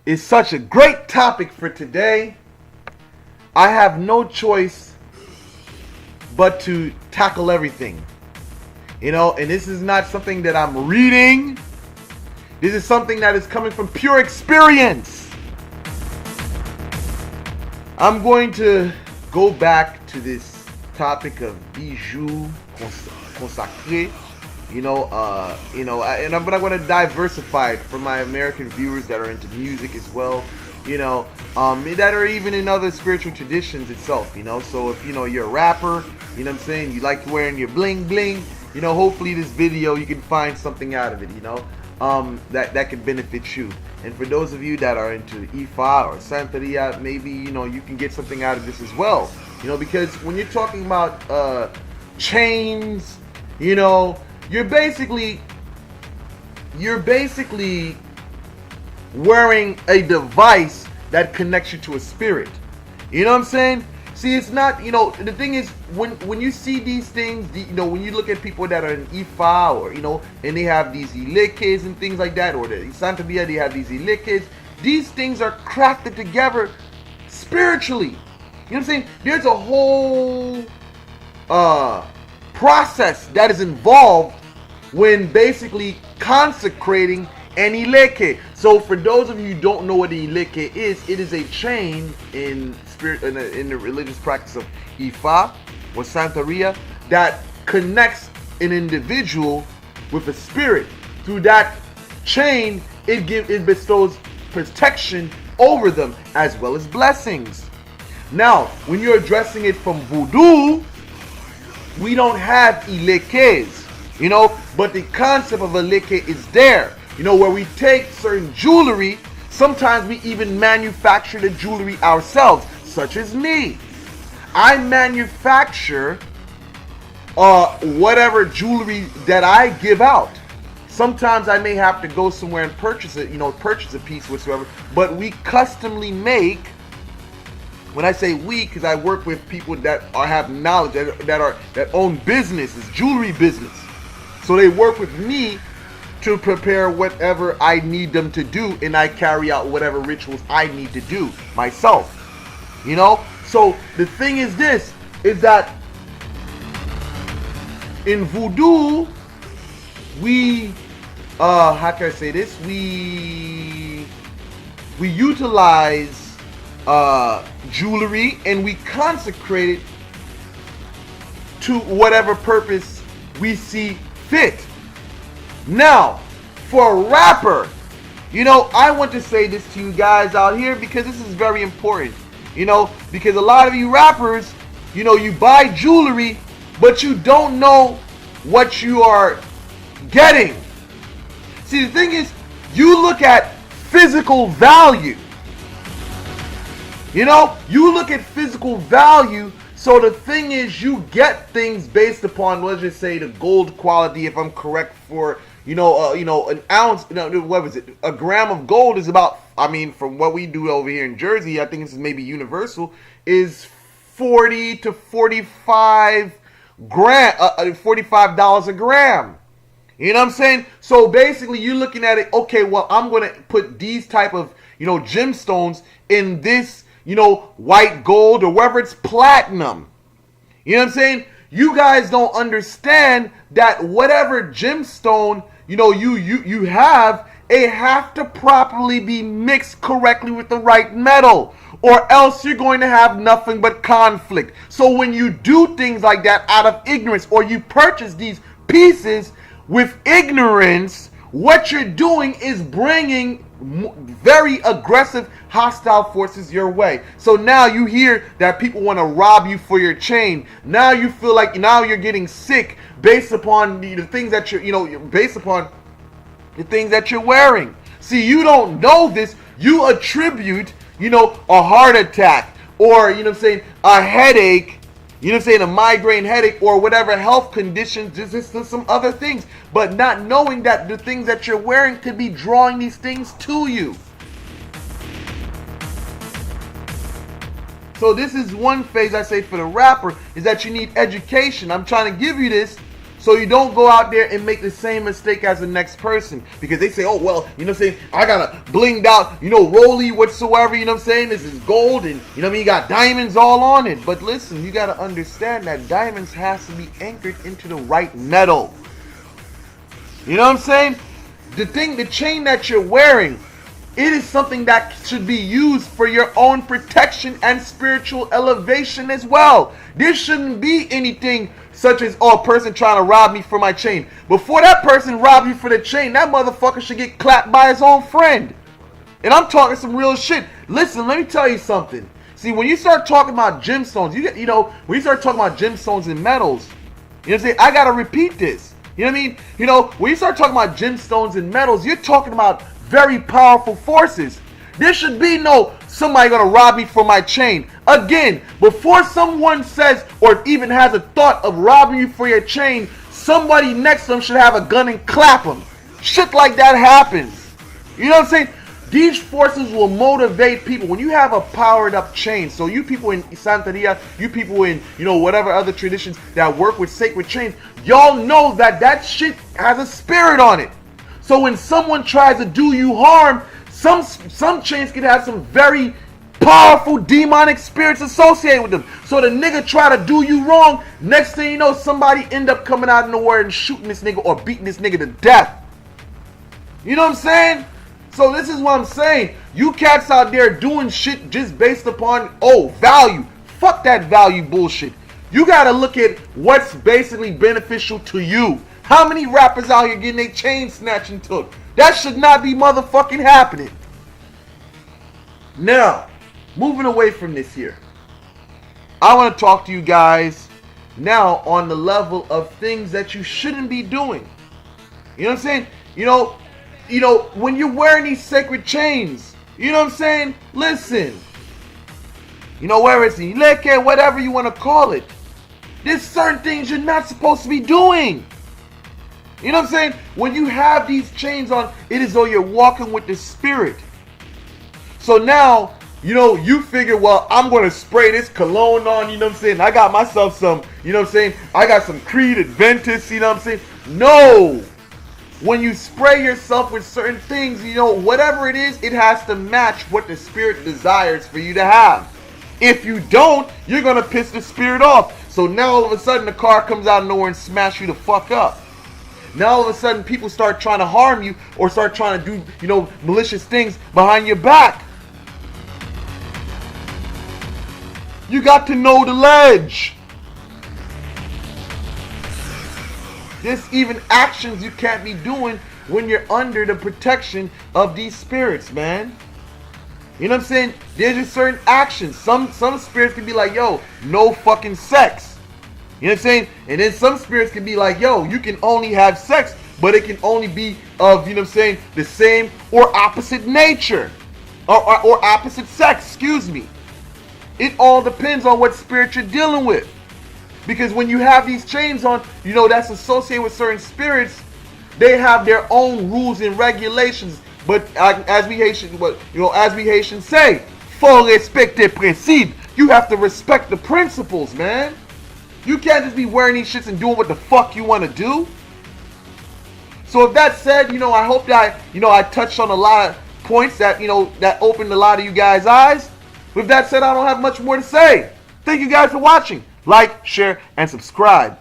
is such a great topic for today. I have no choice but to tackle everything. And this is not something that I'm reading. This is something that is coming from pure experience. I'm going to go back to this topic of Bijou, Konsakre. But I'm going to diversify it for my American viewers that are into music as well. That are even in other spiritual traditions itself. So if you're a rapper, you like wearing your bling bling. Hopefully this video you can find something out of it. That can benefit you. And for those of you that are into Ifa or Santeria, maybe you can get something out of this as well. Because when you're talking about chains, you're basically wearing a device that connects you to a spirit. You know what I'm saying? See, it's not, the thing is, when you see these things, when you look at people that are in Ifa or, and they have these Elekes and things like that, or the Santeria, they have these Elekes, these things are crafted together spiritually. You know what I'm saying? There's a whole process that is involved when basically consecrating an Eleke. So for those of you who don't know what the Eleke is, it is a chain in spirit in the religious practice of Ifa or Santeria that connects an individual with a spirit. Through that chain, it bestows protection over them as well as blessings. Now, when you're addressing it from voodoo, we don't have Elekes, but the concept of Eleke is there. Where we take certain jewelry, sometimes we even manufacture the jewelry ourselves, such as me. I manufacture whatever jewelry that I give out. Sometimes I may have to go somewhere and purchase it, purchase a piece whatsoever, but we customly make, when I say we, because I work with people that have knowledge, that own businesses, jewelry business. So they work with me to prepare whatever I need them to do, and I carry out whatever rituals I need to do myself. So the thing is this, is that in voodoo, we, how can I say this? We utilize jewelry and we consecrate it to whatever purpose we see fit. Now, for a rapper, I want to say this to you guys out here because this is very important. Because a lot of you rappers, you buy jewelry, but you don't know what you are getting. See, the thing is, you look at physical value. You look at physical value. So the thing is, you get things based upon, let's just say, the gold quality. If I'm correct, for an ounce, what was it? A gram of gold is about, from what we do over here in Jersey, I think this is maybe universal, is 40 to 45 $45 a gram. You know what I'm saying? So basically, you're looking at it. Okay, well, I'm going to put these type of gemstones in this white gold, or whether it's platinum. You know what I'm saying? You guys don't understand that whatever gemstone you have, it have to properly be mixed correctly with the right metal, or else you're going to have nothing but conflict. So when you do things like that out of ignorance, or you purchase these pieces with ignorance, what you're doing is bringing very aggressive, hostile forces your way. So now you hear that people want to rob you for your chain. Now you feel like now you're getting sick based upon the things that you're, based upon the things that you're wearing. See, you don't know this. You attribute, a heart attack, or, a headache, a migraine headache, or whatever health conditions, just some other things, but not knowing that the things that you're wearing could be drawing these things to you. So this is one phase I say for the rapper, is that you need education. I'm trying to give you this So you don't go out there and make the same mistake as the next person. Because they say, oh, well, you know what I'm saying, I got a blinged out, you know, rolly whatsoever, you know what I'm saying, this is gold and, you know what I mean, you got diamonds all on it. But listen, you got to understand that diamonds has to be anchored into the right metal. You know what I'm saying? The chain that you're wearing, it is something that should be used for your own protection and spiritual elevation as well. There shouldn't be anything such as, oh, a person trying to rob me for my chain. Before that person robbed you for the chain, that motherfucker should get clapped by his own friend. And I'm talking some real shit. Listen, let me tell you something. See, when you start talking about gemstones, when you start talking about gemstones and metals, you know what I'm saying? I gotta repeat this. You know what I mean? You know, when you start talking about gemstones and metals, you're talking about very powerful forces. There should be no somebody gonna rob me for my chain. Again, before someone says or even has a thought of robbing you for your chain, somebody next to them should have a gun and clap them. Shit like that happens. You know what I'm saying? These forces will motivate people. When you have a powered up chain, so you people in Santeria, you people in, you know, whatever other traditions that work with sacred chains, y'all know that that shit has a spirit on it. So when someone tries to do you harm, some chains can have some very powerful demonic spirits associated with them. So the nigga try to do you wrong, next thing you know, somebody end up coming out in the word and shooting this nigga or beating this nigga to death. You know what I'm saying? So this is what I'm saying. You cats out there doing shit just based upon, oh, value. Fuck that value bullshit. You gotta look at what's basically beneficial to you. How many rappers out here getting their chain snatched and took? That should not be motherfucking happening. Now, moving away from this here, I want to talk to you guys now on the level of things that you shouldn't be doing. You know what I'm saying? You know, when you're wearing these sacred chains, you know what I'm saying? Listen, you know, where it's Elekes, whatever you want to call it, there's certain things you're not supposed to be doing. You know what I'm saying? When you have these chains on, it is though you're walking with the spirit. So now, you know, you figure, well, I'm going to spray this cologne on, you know what I'm saying? I got myself some, you know what I'm saying? I got some Creed Adventist, you know what I'm saying? No! When you spray yourself with certain things, you know, whatever it is, it has to match what the spirit desires for you to have. If you don't, you're going to piss the spirit off. So now all of a sudden the car comes out of nowhere and smash you the fuck up. Now all of a sudden people start trying to harm you or start trying to do, you know, malicious things behind your back. You got to know the ledge. There's even actions you can't be doing when you're under the protection of these spirits, man. You know what I'm saying? There's just certain actions. Some spirits can be like, yo, no fucking sex. You know what I'm saying? And then some spirits can be like, yo, you can only have sex, but it can only be of, you know what I'm saying, the same or opposite nature. Or opposite sex, excuse me. It all depends on what spirit you're dealing with. Because when you have these chains on, you know, that's associated with certain spirits, they have their own rules and regulations. But as we Haitians say, faut respecter principes. You have to respect the principles, man. You can't just be wearing these shits and doing what the fuck you want to do. So with that said, you know, I hope that, you know, I touched on a lot of points that, you know, that opened a lot of you guys' eyes. With that said, I don't have much more to say. Thank you guys for watching. Like, share, and subscribe.